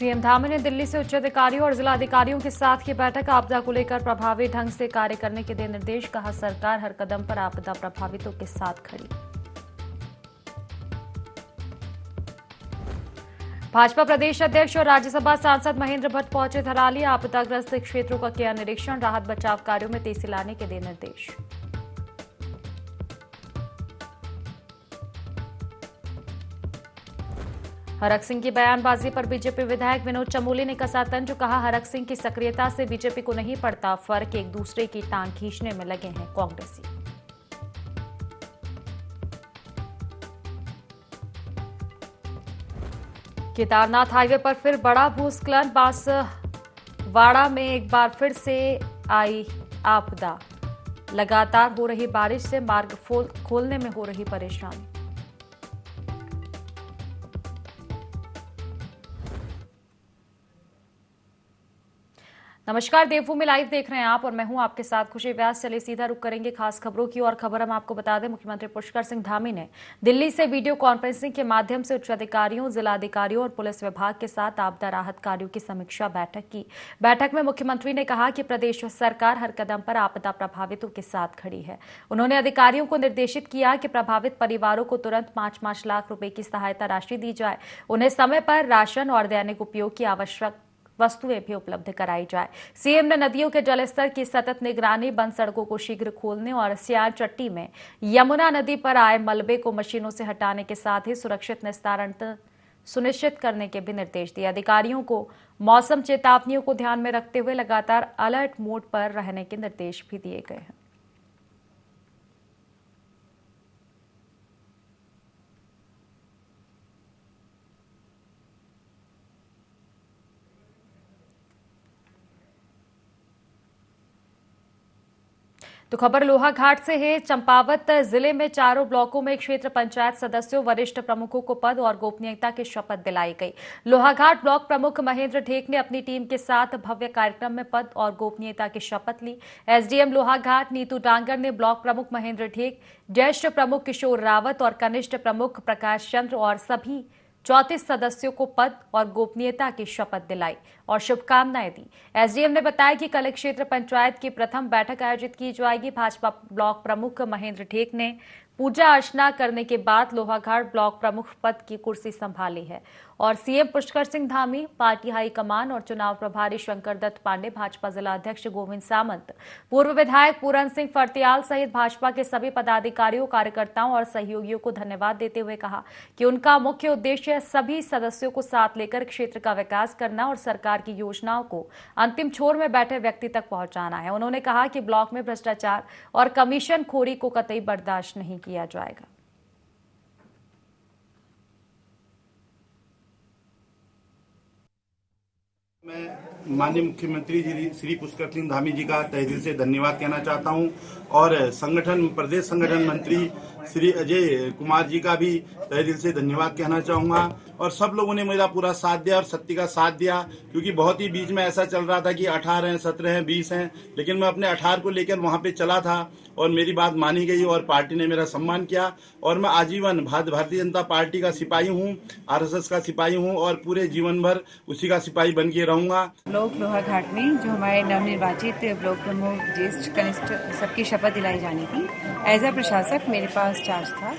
CM Dhami ने दिल्ली से उच्च अधिकारियों और जिला अधिकारियों के साथ की बैठक। आपदा को लेकर प्रभावी ढंग से कार्य करने के दिए निर्देश। कहा, सरकार हर कदम पर आपदा प्रभावितों के साथ खड़ी। भाजपा प्रदेश अध्यक्ष और राज्यसभा सांसद महेंद्र भट्ट पहुंचे थराली। आपदाग्रस्त क्षेत्रों का किया निरीक्षण। राहत बचाव कार्यों में तेजी लाने के दिए निर्देश। हरक सिंह की बयानबाजी पर बीजेपी विधायक विनोद चमोली ने कसा तंज। कहा, हरक सिंह की सक्रियता से बीजेपी को नहीं पड़ता फर्क, एक दूसरे की टांग खींचने में लगे हैं कांग्रेसी। केदारनाथ हाईवे पर फिर बड़ा भूस्खलन। बांसवाड़ा में एक बार फिर से आई आपदा। लगातार हो रही बारिश से मार्ग खोलने में हो रही परेशानी। नमस्कार, देवभूमि लाइव देख रहे हैं आप और मैं हूं आपके साथ खुशी व्यास। चलिए सीधा रुक करेंगे खास खबरों की और खबर हम आपको बता दें, मुख्यमंत्री पुष्कर सिंह धामी ने दिल्ली से वीडियो कॉन्फ्रेंसिंग के माध्यम से उच्च अधिकारियों, जिला अधिकारियों और पुलिस विभाग के साथ आपदा राहत कार्यों की समीक्षा बैठक की। बैठक में मुख्यमंत्री ने कहा कि प्रदेश सरकार हर कदम पर आपदा प्रभावितों के साथ खड़ी है। उन्होंने अधिकारियों को निर्देशित किया कि प्रभावित परिवारों को तुरंत 5-5 लाख रुपए की सहायता राशि दी जाए। उन्हें समय पर राशन और दैनिक उपयोग की आवश्यक वस्तुएं भी उपलब्ध कराई जाए। सीएम ने नदियों के जलस्तर की सतत निगरानी, बंद सड़कों को शीघ्र खोलने और सियार चट्टी में यमुना नदी पर आए मलबे को मशीनों से हटाने के साथ ही सुरक्षित निस्तारण सुनिश्चित करने के भी निर्देश दिए। अधिकारियों को मौसम चेतावनियों को ध्यान में रखते हुए लगातार अलर्ट मोड पर रहने के निर्देश भी दिए गए हैं। तो खबर लोहाघाट से है। चंपावत जिले में चारों ब्लॉकों में क्षेत्र पंचायत सदस्यों, वरिष्ठ प्रमुखों को पद और गोपनीयता की शपथ दिलाई गई। लोहाघाट ब्लॉक प्रमुख महेंद्र ढेक ने अपनी टीम के साथ भव्य कार्यक्रम में पद और गोपनीयता की शपथ ली। एसडीएम लोहाघाट नीतू डांगर ने ब्लॉक प्रमुख महेंद्र ढेक, ज्येष्ठ प्रमुख किशोर रावत और कनिष्ठ प्रमुख प्रकाश चंद्र और सभी 34 सदस्यों को पद और गोपनीयता की शपथ दिलाई और शुभकामनाएं दी। एसडीएम ने बताया कि कल क्षेत्र पंचायत की प्रथम बैठक आयोजित की जाएगी। भाजपा ब्लॉक प्रमुख महेंद्र ढेक ने पूजा अर्चना करने के बाद लोहाघाट ब्लॉक प्रमुख पद की कुर्सी संभाली है और CM Pushkar Singh Dhami, party high command और चुनाव प्रभारी शंकर दत्त पांडे, भाजपा जिला अध्यक्ष गोविंद सामंत, पूर्व विधायक पूरन सिंह फर्त्याल सहित भाजपा के सभी पदाधिकारियों, कार्यकर्ताओं और सहयोगियों को धन्यवाद देते हुए कहा कि उनका मुख्य उद्देश्य सभी सदस्यों को साथ लेकर क्षेत्र का विकास करना और सरकार की योजनाओं को अंतिम छोर में बैठे व्यक्ति तक पहुंचाना है। उन्होंने कहा कि ब्लॉक में भ्रष्टाचार और कमीशन खोरी को कतई बर्दाश्त नहीं किया जाएगा। मैं माननीय मुख्यमंत्री जी श्री पुष्कर सिंह धामी जी का तहे दिल से धन्यवाद कहना चाहता हूं और प्रदेश संगठन मंत्री श्री अजय कुमार जी का भी तहे दिल से धन्यवाद कहना चाहूंगा। और सब लोगों ने मेरा पूरा साथ दिया और सत्य का साथ दिया, क्योंकि बहुत ही बीच में ऐसा चल रहा था कि 18 हैं, 17 हैं, 20 हैं, लेकिन मैं अपने 18 को लेकर वहां पे चला था और मेरी बात मानी गई और पार्टी ने मेरा सम्मान किया। और मैं आजीवन भारतीय जनता पार्टी का सिपाही हूँ, आरएसएस का सिपाही हूँ और पूरे जीवन भर उसी का सिपाही बन के रहूंगा। ब्लॉक लोहाघाट में जो हमारे नवनिर्वाचित ब्लॉक प्रमुख, ज्येष्ठ, कनिष्ठ सबकी शपथ दिलाई जानी थी। एज अ प्रशासक मेरे पास चार्ज था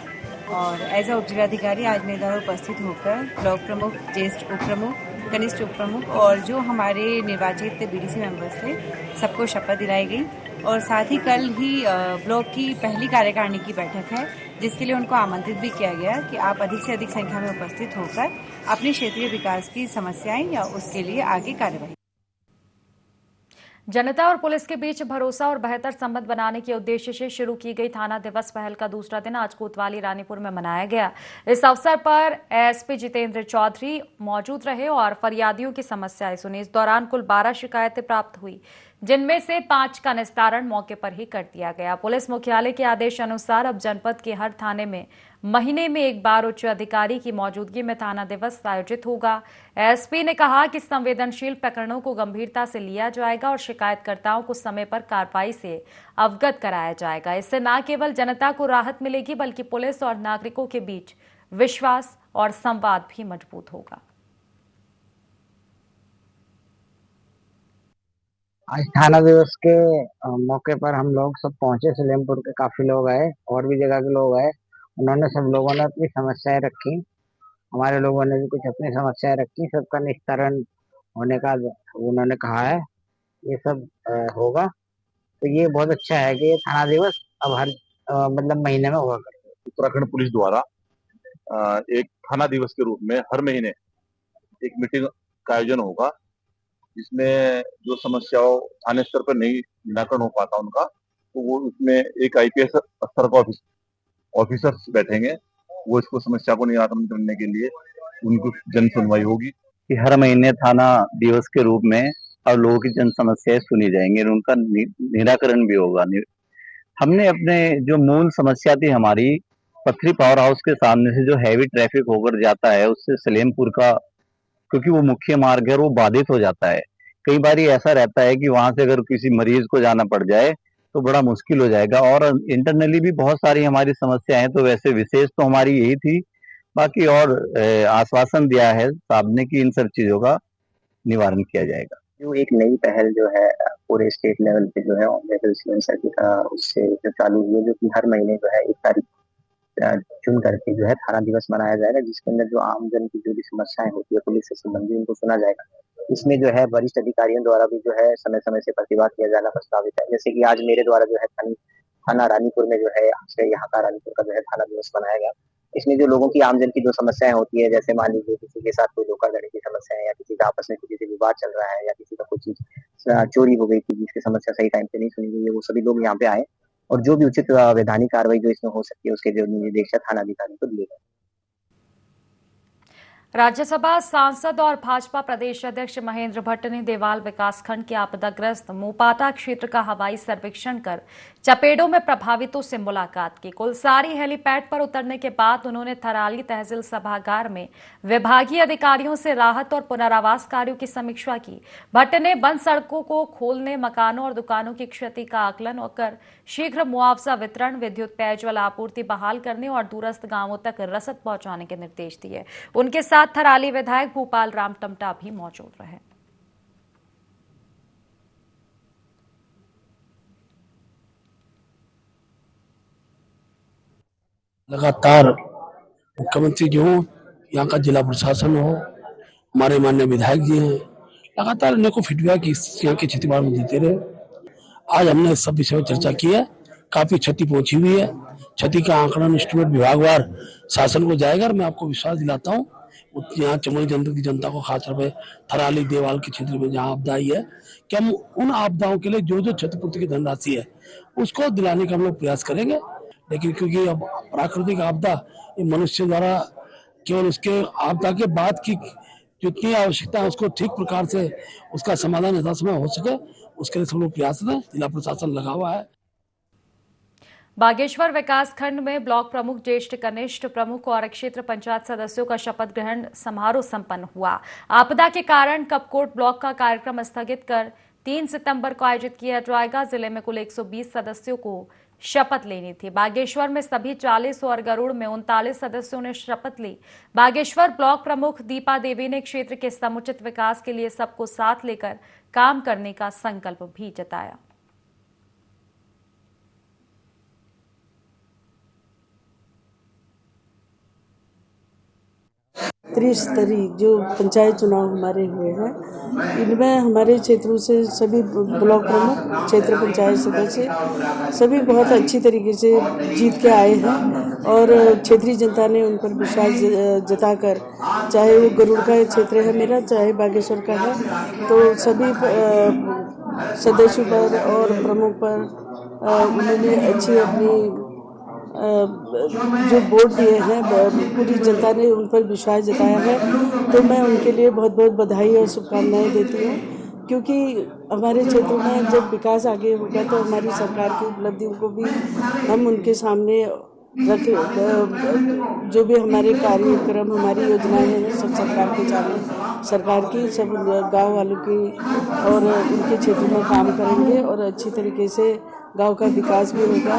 और एज अ उप जिलाधिकारी आज मेरे द्वारा उपस्थित होकर ब्लॉक प्रमुख, ज्येष्ठ उप प्रमुख, कनिष्ठ उप प्रमुख और जो हमारे निर्वाचित बीडीसी मेंबर्स थे सबको शपथ दिलाई गई। और साथ ही कल ही ब्लॉक की पहली कार्यकारिणी की बैठक है, जिसके लिए उनको आमंत्रित भी किया गया कि आप अधिक से अधिक संख्या में उपस्थित होकर अपने क्षेत्रीय विकास की समस्याएं या उसके लिए आगे कार्यवाही। जनता और पुलिस के बीच भरोसा और बेहतर संबंध बनाने के उद्देश्य से शुरू की गई थाना दिवस पहल का दूसरा दिन आज कोतवाली रानीपुर में मनाया गया। इस अवसर पर एसपी जितेंद्र चौधरी मौजूद रहे और फरियादियों की समस्याएं सुनी। इस दौरान कुल 12 शिकायतें प्राप्त हुई, जिनमें से 5 का निस्तारण मौके पर ही कर दिया गया। पुलिस मुख्यालय के आदेश अनुसार अब जनपद के हर थाने में महीने में एक बार उच्च अधिकारी की मौजूदगी में थाना दिवस आयोजित होगा। एसपी ने कहा कि संवेदनशील प्रकरणों को गंभीरता से लिया जाएगा और शिकायतकर्ताओं को समय पर कार्रवाई से अवगत कराया जाएगा। इससे न केवल जनता को राहत मिलेगी, बल्कि पुलिस और नागरिकों के बीच विश्वास और संवाद भी मजबूत होगा। आज थाना दिवस के मौके पर हम लोग सब पहुंचे। सलेमपुर के काफी लोग आए और भी जगह के लोग आए। उन्होंने सब लोगों ने अपनी समस्याएं रखी, हमारे लोगों ने भी कुछ अपनी समस्याएं रखी। सबका निस्तारण होने का उन्होंने कहा है। ये सब होगा। तो ये बहुत अच्छा है कि ये थाना दिवस अब हर मतलब महीने में होगा। उत्तराखंड पुलिस द्वारा एक थाना दिवस के रूप में हर महीने एक मीटिंग का आयोजन होगा, जिसमें जो समस्याओं थाने स्तर पर नहीं निराकरण हो पाता उनका, तो वो उसमें एक आईपीएस स्तर का ऑफिसर्स बैठेंगे। वो इसको समस्या को निराकरण करने के लिए उनको जन सुनवाई होगी कि हर महीने थाना दिवस के रूप में अब लोगों की जन समस्याएं सुनी जाएंगी और उनका निराकरण भी होगा। हमने अपने जो मूल समस्या थी हमारी पथरी पावर हाउस के सामने से जो हैवी ट्रैफिक होकर जाता है, उससे सलेमपुर का, क्योंकि वो मुख्य मार्ग है, वो बाधित हो जाता है। कई बार ऐसा रहता है कि वहां से अगर किसी मरीज को जाना पड़ जाए तो बड़ा मुश्किल हो जाएगा। और इंटरनली भी बहुत सारी हमारी समस्याएं हैं। तो वैसे विशेष तो हमारी यही थी, बाकी और आश्वासन दिया है साहब ने कि इन सब चीजों का निवारण किया जाएगा। जो एक नई पहल जो है पूरे स्टेट लेवल पे जो है ऑनरेबल सीएम सर की उससे जो चालू हुई है, जो कि हर महीने जो है 1 तारीख चुन करके जो है थाना दिवस मनाया जाएगा, जिसके अंदर जो आमजन की जो भी समस्याएं होती है पुलिस से संबंधित उनको सुना जाएगा। इसमें जो है वरिष्ठ अधिकारियों द्वारा भी जो है समय समय से प्रतिवाद किया जाना प्रस्तावित है। जैसे कि आज मेरे द्वारा जो है थाना रानीपुर में जो है आज से यहाँ का रानीपुर का जो है थाना दिवस मनाया गया। इसमें जो लोगों की आमजन की जो समस्याएं होती है, जैसे मान लीजिए किसी के साथ कोई धोखाधड़ी की समस्या है, या किसी का आपस में किसी से विवाद चल रहा है, या किसी का कोई चीज चोरी हो गई थी जिसकी समस्या सही टाइम पे नहीं सुनी गई है, वो सभी लोग यहाँ पे आए और जो भी उचित वैधानिक कार्रवाई जो इसमें हो सकती है उसके जो निर्देश थाना अधिकारी को दिए गए। राज्यसभा सांसद और भाजपा प्रदेश अध्यक्ष महेंद्र भट्ट ने देवाल विकासखंड के आपदाग्रस्त मोपाटा क्षेत्र का हवाई सर्वेक्षण कर चपेड़ों में प्रभावितों से मुलाकात की। कुलसारी हेलीपैड पर उतरने के बाद उन्होंने थराली तहसील सभागार में विभागीय अधिकारियों से राहत और पुनरावास कार्यों की समीक्षा की। भट्ट ने बंद सड़कों को खोलने, मकानों और दुकानों की क्षति का आकलन कर शीघ्र मुआवजा वितरण, विद्युत पेयजल आपूर्ति बहाल करने और दूरस्थ गांवों तक रसद पहुंचाने के निर्देश दिए। उनके साथ थराली विधायक भूपाल राम टमटा भी मौजूद रहे। लगातार मुख्यमंत्री जी हो, यहाँ का जिला प्रशासन हो, हमारे माननीय विधायक जी हैं, लगातार इन्हें को फीडबैक यहाँ की स्थिति बारे में देते रहे। आज हमने सब विषय में चर्चा की है। काफी क्षति पहुंची हुई है। क्षति का आंकलन एस्टिमेट विभागवार शासन को जाएगा और मैं आपको विश्वास दिलाता हूँ यहाँ चमोली जनपद की जनता को, खासतौर पर थराली देवाल के क्षेत्र में जहाँ आपदा आई है, कि हम उन आपदाओं के लिए जो जो क्षतिपूर्ति की धनराशि है उसको दिलाने का हम लोग प्रयास करेंगे। लेकिन क्योंकि अब प्राकृतिक आपदा ये मनुष्य द्वारा केवल उसके आपदा के बाद की जितनी आवश्यकता है उसको ठीक प्रकार से उसका समाधान यथासमय हो सके, उसके लिए सब लोग प्रयास में जिला प्रशासन लगा हुआ है। बागेश्वर विकासखंड में ब्लॉक प्रमुख, ज्येष्ठ कनिष्ठ प्रमुख और क्षेत्र पंचायत सदस्यों का शपथ ग्रहण समारोह संपन्न हुआ। आपदा के कारण कपकोट ब्लॉक का कार्यक्रम स्थगित कर 3 सितंबर को आयोजित किया जाएगा। जिले में कुल 120 सदस्यों को शपथ लेनी थी। बागेश्वर में सभी 40 और गरुड़ में 39 सदस्यों ने शपथ ली। बागेश्वर ब्लॉक प्रमुख दीपा देवी ने क्षेत्र के समुचित विकास के लिए सबको साथ लेकर काम करने का संकल्प भी जताया। त्रिस्तरीय जो पंचायत चुनाव हमारे हुए हैं, इनमें हमारे क्षेत्रों से सभी ब्लॉक प्रमुख, क्षेत्र पंचायत सदस्य सभी बहुत अच्छी तरीके से जीत के आए हैं और क्षेत्रीय जनता ने उन पर विश्वास जताकर, चाहे वो गरुड़ का क्षेत्र है मेरा, चाहे बागेश्वर का है, तो सभी सदस्यों पर और प्रमुख पर उन्होंने अच्छी अपनी जो वोट दिए हैं, पूरी जनता ने उन पर विश्वास जताया है। तो मैं उनके लिए बहुत बहुत बधाई और शुभकामनाएं देती हूँ, क्योंकि हमारे क्षेत्र में जब विकास आगे होगा तो हमारी सरकार की उपलब्धियों को भी हम उनके सामने रख, जो भी हमारे कार्यक्रम, हमारी योजनाएं हैं, सब सरकार के सामने, सरकार की सब गाँव वालों की और उनके क्षेत्र में काम करेंगे और अच्छी तरीके से गांव का विकास भी होगा।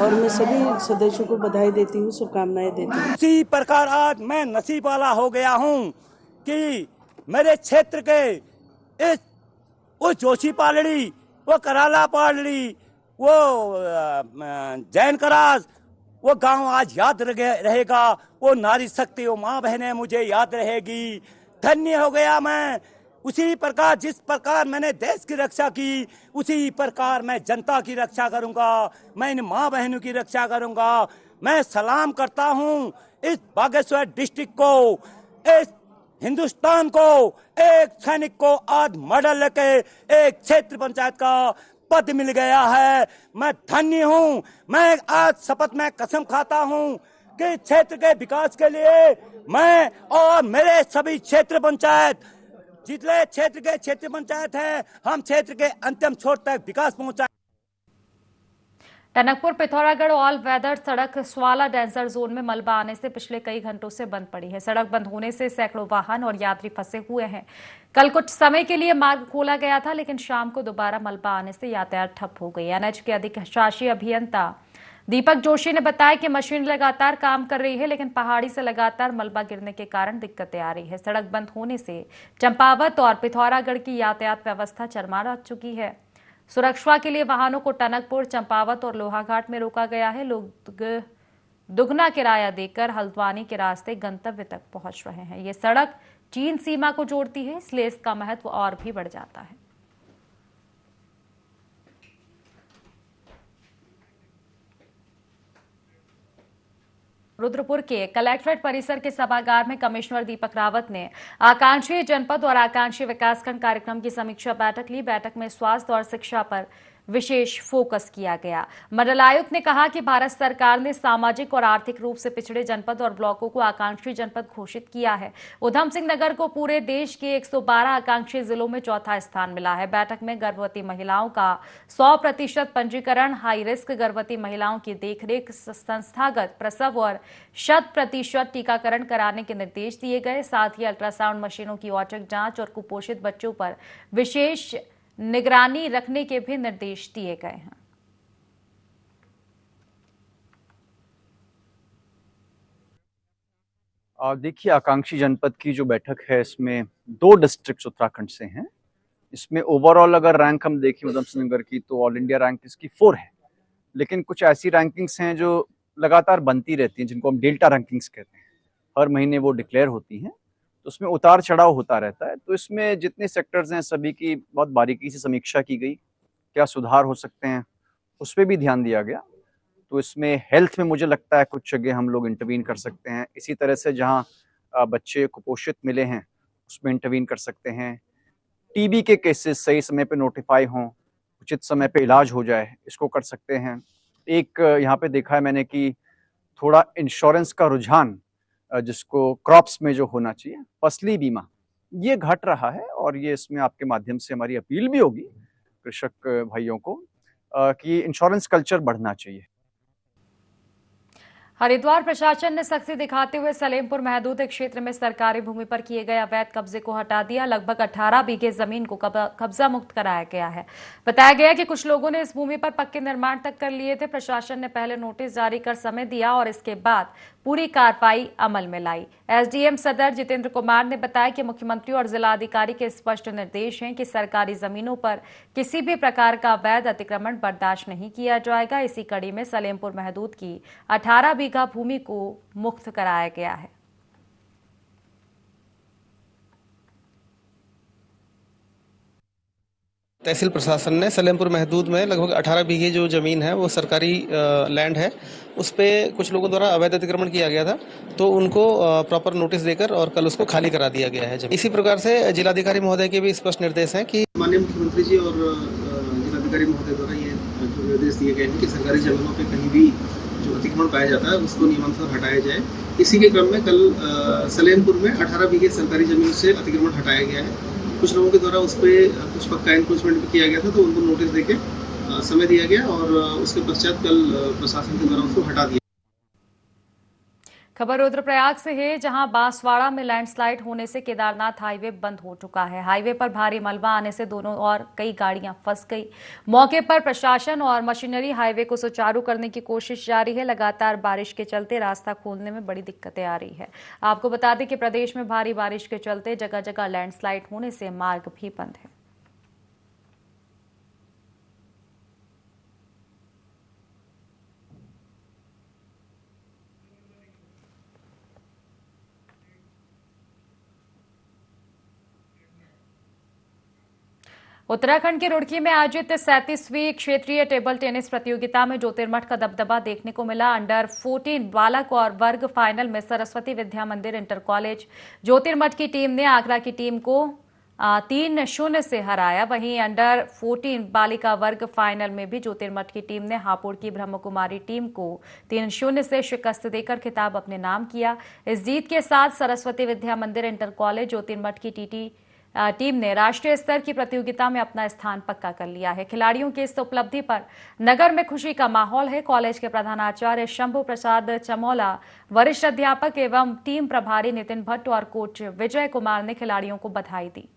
और मैं सभी सदस्यों को बधाई देती हूँ, शुभकामनाएं देती हूँ। इसी प्रकार आज मैं नसीब वाला हो गया हूँ कि मेरे क्षेत्र के इस वो जोशी पालड़ी, वो कराला पालड़ी, वो जैन करास, वो गांव आज याद रहेगा। वो नारी शक्ति, वो माँ बहनें मुझे याद रहेगी। धन्य हो गया मैं। उसी प्रकार जिस प्रकार मैंने देश की रक्षा की, उसी प्रकार मैं जनता की रक्षा करूंगा, मैं इन माँ बहनों की रक्षा करूंगा। मैं सलाम करता हूं इस बागेश्वर डिस्ट्रिक्ट को, इस हिंदुस्तान को, एक सैनिक को आज मेडल लेके एक क्षेत्र पंचायत का पद मिल गया है। मैं धन्य हूं। मैं आज शपथ में कसम खाता हूं कि क्षेत्र के विकास के लिए मैं और मेरे सभी क्षेत्र पंचायत, जितने क्षेत्र के क्षेत्र पंचायत हैं, हम क्षेत्र के अंतिम छोर तक विकास पहुंचा। टनकपुर पिथौरागढ़ ऑल वेदर सड़क स्वाला डेंजर जोन में मलबा आने से पिछले कई घंटों से बंद पड़ी है। सड़क बंद होने से सैकड़ों वाहन और यात्री फंसे हुए हैं। कल कुछ समय के लिए मार्ग खोला गया था, लेकिन शाम को दोबारा मलबा आने से यातायात ठप हो गई। एनएच के अधिशासी अभियंता दीपक जोशी ने बताया कि मशीन लगातार काम कर रही है, लेकिन पहाड़ी से लगातार मलबा गिरने के कारण दिक्कतें आ रही है। सड़क बंद होने से चंपावत और पिथौरागढ़ की यातायात व्यवस्था चरमरा चुकी है। सुरक्षा के लिए वाहनों को टनकपुर, चंपावत और लोहाघाट में रोका गया है। लोग दुगना किराया देकर हल्द्वानी के रास्ते गंतव्य तक पहुंच रहे हैं। ये सड़क चीन सीमा को जोड़ती है, इसलिए इसका महत्व और भी बढ़ जाता है। रुद्रपुर के कलेक्ट्रेट परिसर के सभागार में कमिश्नर दीपक रावत ने आकांक्षी जनपद और आकांक्षी विकासखंड कार्यक्रम की समीक्षा बैठक ली। बैठक में स्वास्थ्य और शिक्षा पर विशेष फोकस किया गया। मंडल आयुक्त ने कहा कि भारत सरकार ने सामाजिक और आर्थिक रूप से पिछड़े जनपद और ब्लॉकों को आकांक्षी जनपद घोषित किया है। उधम सिंह नगर को पूरे देश के 112 आकांक्षी जिलों में चौथा स्थान मिला है। बैठक में गर्भवती महिलाओं का 100% पंजीकरण, हाई रिस्क गर्भवती महिलाओं की देखरेख, संस्थागत प्रसव और 100% टीकाकरण कराने के निर्देश दिए गए। साथ ही अल्ट्रासाउंड मशीनों की औचक जांच और कुपोषित बच्चों पर विशेष निगरानी रखने के भी निर्देश दिए गए हैं। देखिए, आकांक्षी जनपद की जो बैठक है, इसमें 2 डिस्ट्रिक्ट उत्तराखंड से हैं। इसमें ओवरऑल अगर रैंक हम देखें उधम सिंह नगर की, तो ऑल इंडिया रैंक इसकी 4 है। लेकिन कुछ ऐसी रैंकिंग्स हैं जो लगातार बनती रहती हैं, जिनको हम डेल्टा रैंकिंग्स कहते हैं। हर महीने वो डिक्लेयर होती हैं, तो उसमें उतार चढ़ाव होता रहता है। तो इसमें जितने सेक्टर्स हैं सभी की बहुत बारीकी से समीक्षा की गई, क्या सुधार हो सकते हैं उस पर भी ध्यान दिया गया। तो इसमें हेल्थ में मुझे लगता है कुछ जगह हम लोग इंटरवीन कर सकते हैं। इसी तरह से जहाँ बच्चे कुपोषित मिले हैं उसमें इंटरवीन कर सकते हैं। टीबी के केसेस सही समय पे नोटिफाई हों, उचित समय पे इलाज हो जाए, इसको कर सकते हैं। एक यहाँ पे देखा है मैंने कि थोड़ा इंश्योरेंस का रुझान जिसको क्रॉप्स में जो होना चाहिए, फसली बीमा, ये घट रहा है। और ये इसमें आपके माध्यम से हमारी अपील भी होगी कृषक भाइयों को कि इंश्योरेंस कल्चर बढ़ना चाहिए। हरिद्वार प्रशासन ने सख्ती दिखाते हुए सलेमपुर महदूद क्षेत्र में सरकारी भूमि पर किए गए अवैध कब्जे को हटा दिया। लगभग 18 बीघे जमीन को कब्जा मुक्त कराया गया है। बताया गया कि कुछ लोगों ने इस भूमि पर पक्के निर्माण तक कर लिए थे। प्रशासन ने पहले नोटिस जारी कर समय दिया और इसके बाद पूरी कार्रवाई अमल में लाई। एसडीएम सदर जितेंद्र कुमार ने बताया कि मुख्यमंत्री और जिलाधिकारी के स्पष्ट निर्देश हैं कि सरकारी जमीनों पर किसी भी प्रकार का अवैध अतिक्रमण बर्दाश्त नहीं किया जाएगा। इसी कड़ी में सलेमपुर महदूद की 18 बीघा भूमि को मुक्त कराया गया है। तहसील प्रशासन ने सलेमपुर महदूद में लगभग 18 बीघे जो जमीन है वो सरकारी लैंड है, उस पे कुछ लोगों द्वारा अवैध अतिक्रमण किया गया था, तो उनको प्रॉपर नोटिस देकर और कल उसको खाली करा दिया गया है। इसी प्रकार से जिलाधिकारी महोदय के भी स्पष्ट निर्देश हैं कि माननीय मुख्यमंत्री जी और जिलाधिकारी महोदय द्वारा ये जो निर्देश दिए गए हैं कि सरकारी जमीनों पे कहीं भी जो अतिक्रमण पाया जाता है उसको नियमानुसार हटाया जाए। इसी के क्रम में कल सलेमपुर में 18 बीघे सरकारी जमीन से अतिक्रमण हटाया गया है। कुछ लोगों के द्वारा उस पर कुछ पक्का एनक्रोचमेंट भी किया गया था, तो उनको नोटिस देके समय दिया गया और उसके पश्चात कल प्रशासन के द्वारा उसको हटा दिया। खबर रुद्रप्रयाग से है, जहां बांसवाड़ा में लैंडस्लाइड होने से केदारनाथ हाईवे बंद हो चुका है। हाईवे पर भारी मलबा आने से दोनों और कई गाड़ियां फंस गई। मौके पर प्रशासन और मशीनरी हाईवे को सुचारू करने की कोशिश जारी है। लगातार बारिश के चलते रास्ता खोलने में बड़ी दिक्कतें आ रही है। आपको बता दें कि प्रदेश में भारी बारिश के चलते जगह जगह लैंडस्लाइड होने से मार्ग भी बंद है। उत्तराखंड के रुड़की में आयोजित 37वीं क्षेत्रीय टेबल टेनिस प्रतियोगिता में ज्योतिर्मठ का दबदबा देखने को मिला। अंडर 14 बालक और वर्ग फाइनल में सरस्वती विद्या मंदिर इंटर कॉलेज ज्योतिर्मठ की टीम ने आगरा की टीम को 3-0 से हराया। वहीं अंडर 14 बालिका वर्ग फाइनल में भी ज्योतिर्मठ की टीम ने हापुड़ की ब्रह्म कुमारी टीम को 3-0 से शिकस्त देकर खिताब अपने नाम किया। इस जीत के साथ सरस्वती विद्या मंदिर इंटर कॉलेज ज्योतिर्मठ की टीम ने राष्ट्रीय स्तर की प्रतियोगिता में अपना स्थान पक्का कर लिया है। खिलाड़ियों की इस उपलब्धि पर नगर में खुशी का माहौल है। कॉलेज के प्रधानाचार्य शंभु प्रसाद चमोला, वरिष्ठ अध्यापक एवं टीम प्रभारी नितिन भट्ट और कोच विजय कुमार ने खिलाड़ियों को बधाई दी।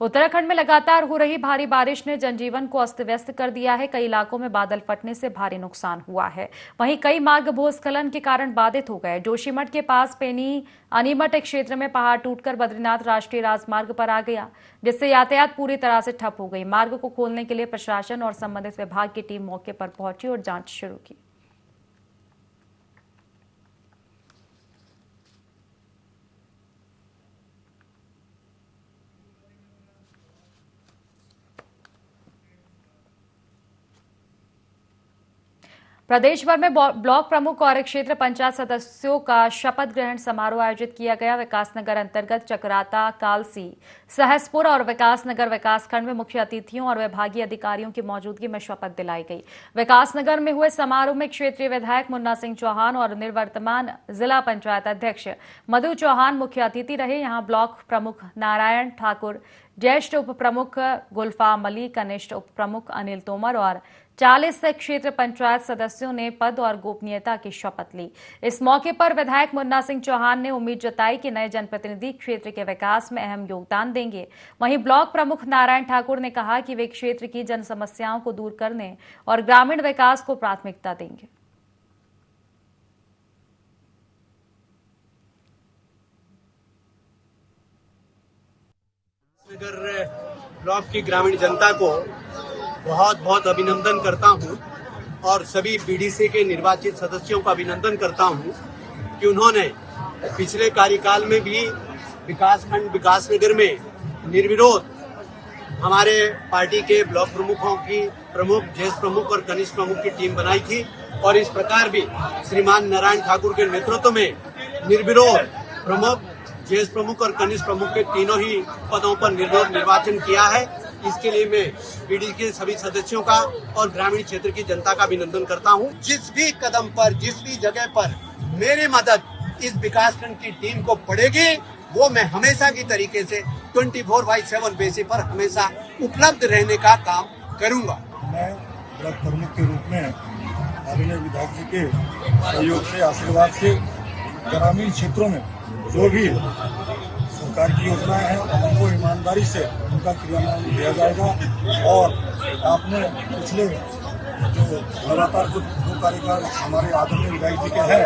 उत्तराखंड में लगातार हो रही भारी बारिश ने जनजीवन को अस्त व्यस्त कर दिया है। कई इलाकों में बादल फटने से भारी नुकसान हुआ है। वहीं कई मार्ग भूस्खलन के कारण बाधित हो गए। जोशीमठ के पास पेनी अनीमठ क्षेत्र में पहाड़ टूटकर बद्रीनाथ राष्ट्रीय राजमार्ग पर आ गया, जिससे यातायात पूरी तरह से ठप हो गई। मार्ग को खोलने के लिए प्रशासन और संबंधित विभाग की टीम मौके पर पहुंची और जांच शुरू की। प्रदेश भर में ब्लॉक प्रमुख और क्षेत्र पंचायत सदस्यों का शपथ ग्रहण समारोह आयोजित किया गया। विकासनगर अंतर्गत चक्राता, कालसी, सहसपुर और विकासनगर विकासखंड में मुख्य अतिथियों और विभागीय अधिकारियों की मौजूदगी में शपथ दिलाई गई। विकासनगर में हुए समारोह में क्षेत्रीय विधायक मुन्ना सिंह चौहान और निवर्तमान जिला पंचायत अध्यक्ष मधु चौहान मुख्य अतिथि रहे। यहां ब्लॉक प्रमुख नारायण ठाकुर, ज्येष्ठ उप प्रमुख गुलफाम अली, कनिष्ठ उप प्रमुख अनिल तोमर और 40 क्षेत्र पंचायत सदस्यों ने पद और गोपनीयता की शपथ ली। इस मौके पर विधायक मुन्ना सिंह चौहान ने उम्मीद जताई कि नए जनप्रतिनिधि क्षेत्र के विकास में अहम योगदान देंगे। वहीं ब्लॉक प्रमुख नारायण ठाकुर ने कहा कि वे क्षेत्र की जन समस्याओं को दूर करने और ग्रामीण विकास को प्राथमिकता देंगे। ब्लॉक की ग्रामीण जनता को बहुत बहुत अभिनंदन करता हूं और सभी बीडीसी के निर्वाचित सदस्यों का अभिनंदन करता हूं कि उन्होंने पिछले कार्यकाल में भी विकासखंड विकासनगर में निर्विरोध हमारे पार्टी के ब्लॉक प्रमुखों की प्रमुख, ज्येष्ठ प्रमुख और कनिष्ठ प्रमुख की टीम बनाई थी और इस प्रकार भी श्रीमान नारायण ठाकुर के नेतृत्व में निर्विरोध प्रमुख, ज्येष्ठ प्रमुख और कनिष्ठ प्रमुख के तीनों ही पदों पर निर्विरोध निर्वाचन किया है। इसके लिए मैं पीडी के सभी सदस्यों का और ग्रामीण क्षेत्र की जनता का अभिनंदन करता हूं। जिस भी कदम पर, जिस भी जगह पर मेरी मदद इस विकासखंड की टीम को पड़ेगी, वो मैं हमेशा की तरीके से 24/7 बेसिस पर हमेशा उपलब्ध रहने का काम करूंगा। मैं ब्लॉक प्रमुख के रूप में आदरणीय विधायक जी के सहयोग से, आशीर्वाद से ग्रामीण क्षेत्रों में जो भी सरकार की योजनाएं हैं उनको ईमानदारी से उनका क्रियान्वयन किया जाएगा। और आपने पिछले जो लगातार जो कार्यकाल हमारे आदरणीय विधायक जी के हैं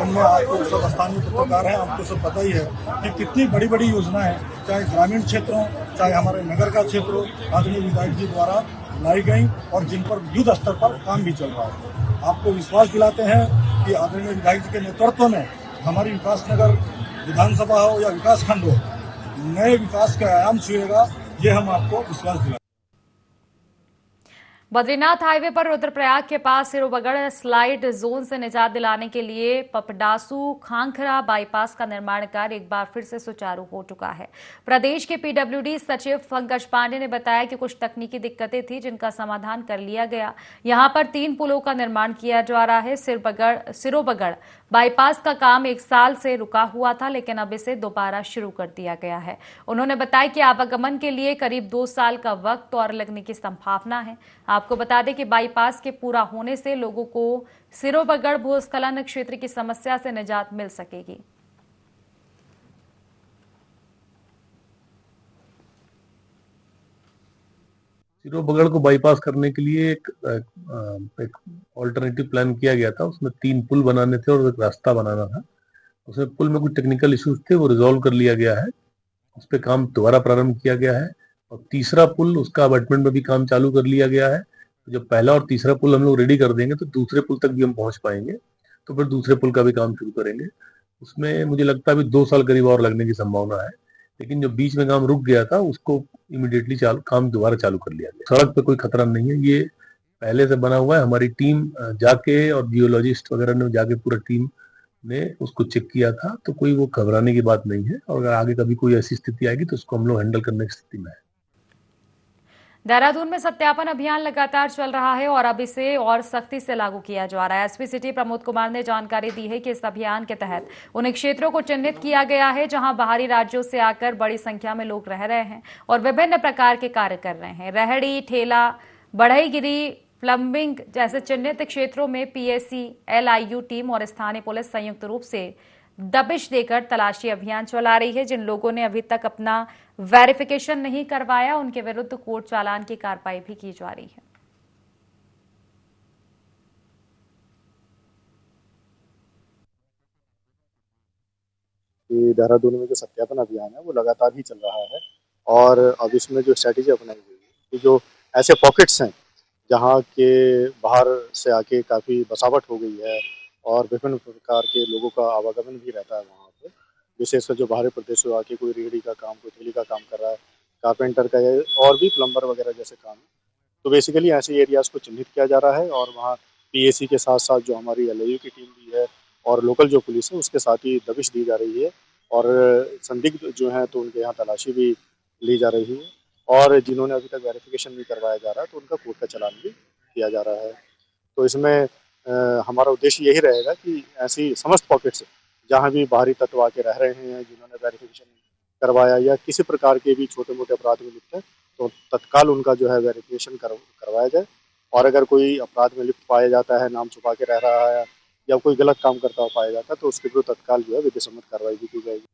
उनमें आपको सब स्थानीय पत्रकार हैं, आपको सब पता ही है कि कितनी बड़ी बड़ी योजनाएं चाहे ग्रामीण क्षेत्रों चाहे हमारे नगर का क्षेत्र हो आदरणीय विधायक जी द्वारा लाई गई और जिन पर युद्ध स्तर पर काम भी चल रहा है। आपको विश्वास दिलाते हैं कि आदरणीय विधायक जी के नेतृत्व में हमारी विकासनगर विधानसभा हो या विकासखंड हो, नए विकास का आयाम छुएगा, ये हम आपको विश्वास दिलाते हैं। बद्रीनाथ हाईवे पर रुद्रप्रयाग के पास सिरोबगढ़ स्लाइड जोन से निजात दिलाने के लिए पपडासू खांखरा बाईपास का निर्माण कार्य एक बार फिर से सुचारू हो चुका है। प्रदेश के पीडब्ल्यूडी सचिव पंकज पांडे ने बताया कि कुछ तकनीकी दिक्कतें थी जिनका समाधान कर लिया गया। यहां पर 3 पुलों का निर्माण किया जा रहा है। सिरोबगढ़ बाईपास का काम 1 साल से रुका हुआ था, लेकिन अब इसे दोबारा शुरू कर दिया गया है। उन्होंने बताया कि आवागमन के लिए करीब 2 साल का वक्त और लगने की संभावना है। आपको बता दें कि बाईपास के पूरा होने से लोगों को सिरोबगढ़ भूस्खलन क्षेत्र की समस्या से निजात मिल सकेगी। सिरोबगढ़ को बाईपास करने के लिए एक ऑल्टरनेटिव प्लान किया गया था। उसमें 3 पुल बनाने थे और एक रास्ता बनाना था। उसमें पुल में कुछ टेक्निकल इश्यूज थे, वो रिजॉल्व कर लिया गया है, उस पर काम दोबारा प्रारंभ किया गया है। और तीसरा पुल, उसका अबटमेंट में भी काम चालू कर लिया गया है। तो जब पहला और तीसरा पुल हम लोग रेडी कर देंगे तो दूसरे पुल तक भी हम पहुंच पाएंगे, तो फिर दूसरे पुल का भी काम शुरू करेंगे। उसमें मुझे लगता है अभी 2 साल करीब और लगने की संभावना है, लेकिन जो बीच में काम रुक गया था उसको इमीडिएटली काम दोबारा चालू कर लिया गया। सड़क पे कोई खतरा नहीं है, ये पहले से बना हुआ है। हमारी टीम जाके और जियोलॉजिस्ट वगैरह ने जाके पूरा टीम ने उसको चेक किया था, तो कोई वो घबराने की बात नहीं है। और अगर आगे कभी कोई ऐसी स्थिति आएगी तो उसको हम लोग हैंडल करने की स्थिति में है। देहरादून में सत्यापन अभियान लगातार चल रहा है और अब इसे और सख्ती से लागू किया जा रहा है। एसपी सिटी प्रमोद कुमार ने जानकारी दी है कि इस अभियान के तहत उन क्षेत्रों को चिन्हित किया गया है जहां बाहरी राज्यों से आकर बड़ी संख्या में लोग रह रहे हैं और विभिन्न प्रकार के कार्य कर रहे हैं। रेहड़ी, ठेला, बढ़ईगिरी, प्लम्बिंग जैसे चिन्हित क्षेत्रों में पीएसी, एलआईयू टीम और स्थानीय पुलिस संयुक्त रूप से दबिश देकर तलाशी अभियान चला रही है। जिन लोगों ने अभी तक अपना वेरिफिकेशन नहीं करवाया उनके विरुद्ध कोर्ट चालान की कार्रवाई भी की जा रही है। देहरादून में जो सत्यापन अभियान है वो लगातार ही चल रहा है और अब इसमें जो स्ट्रैटेजी अपनाई गई है कि जो ऐसे पॉकेट्स हैं जहाँ के बाहर से आके काफ़ी बसावट हो गई है और विभिन्न प्रकार के लोगों का आवागमन भी रहता है वहाँ पे, विशेषकर जो बाहरी प्रदेशों से आके कोई रेहड़ी का काम, कोई ठेली का काम कर रहा है, कारपेंटर का और भी प्लम्बर वगैरह जैसे काम है। तो बेसिकली ऐसे एरियाज़ को चिन्हित किया जा रहा है और वहाँ पीएसी के साथ साथ जो हमारी एलआईयू की टीम भी है और लोकल जो पुलिस है उसके साथ ही दबिश दी जा रही है और संदिग्ध जो हैं तो उनके यहाँ तलाशी भी ली जा रही है और जिन्होंने अभी तक वेरिफिकेशन नहीं करवाया जा रहा है तो उनका कोर्ट का चालान भी किया जा रहा है। तो इसमें हमारा उद्देश्य यही रहेगा कि ऐसी समस्त पॉकेट्स जहाँ भी बाहरी तत्व आके रह रहे हैं, जिन्होंने वेरिफिकेशन करवाया या किसी प्रकार के भी छोटे मोटे अपराध में लिप्त है तो तत्काल उनका जो है वेरिफिकेशन करवाया जाए और अगर कोई अपराध में लिप्त पाया जाता है, नाम छुपा के रह रहा है या कोई गलत काम करता हुआ पाया जाता है तो उसके विरुद्ध तत्काल जो है विधि सम्मत कार्रवाई भी की जाएगी।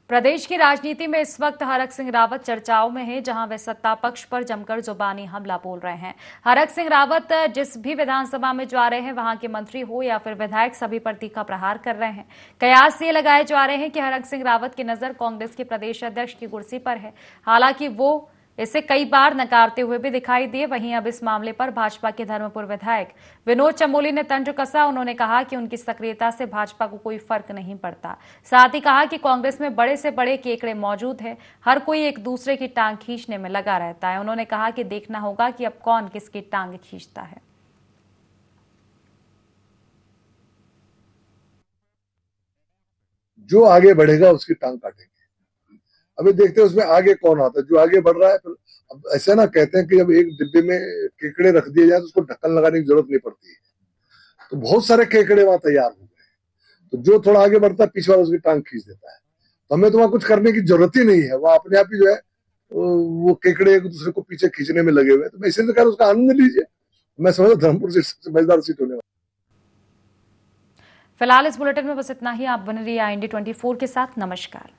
प्रदेश की राजनीति में इस वक्त हरक सिंह रावत चर्चाओं में हैं, जहां वे सत्ता पक्ष पर जमकर जुबानी हमला बोल रहे हैं। हरक सिंह रावत जिस भी विधानसभा में जा रहे हैं वहां के मंत्री हो या फिर विधायक सभी पर तीखा प्रहार कर रहे हैं। कयास ये लगाए जा रहे हैं कि हरक सिंह रावत की नजर कांग्रेस के प्रदेश अध्यक्ष की कुर्सी पर है, हालांकि वो इसे कई बार नकारते हुए भी दिखाई दिए। वहीं अब इस मामले पर भाजपा के धर्मपुर विधायक विनोद चमोली ने तंज कसा। उन्होंने कहा कि उनकी सक्रियता से भाजपा को कोई फर्क नहीं पड़ता। साथ ही कहा कि कांग्रेस में बड़े से बड़े केकड़े मौजूद हैं, हर कोई एक दूसरे की टांग खींचने में लगा रहता है। उन्होंने कहा कि देखना होगा कि अब कौन किसकी टांग खींचता है। जो आगे बढ़ेगा उसकी टांग काटेंगे। अभी देखते हैं उसमें आगे कौन आता है, जो आगे बढ़ रहा है। फिर अब ऐसा ना कहते हैं कि जब एक डिब्बे में केकड़े रख दिए जाए तो उसको ढक्कन लगाने की जरूरत नहीं पड़ती है, तो बहुत सारे केकड़े वहां तैयार हो गए, तो जो थोड़ा आगे बढ़ता है पीछे वाला उसकी टांग खींच देता है। तो हमें तो वहां कुछ करने की जरूरत ही नहीं है, वहां अपने आप ही जो है वो केकड़े एक दूसरे को पीछे खींचने में लगे हुए हैं। तो मैं इसलिए कह रहा उसका आनंद लीजिए। मैं समझता धर्मपुर सीट सबसे मजेदार सीट होने वाली। फिलहाल इस बुलेटिन में बस इतना ही। आप बने रहिए IND 24 के साथ। नमस्कार।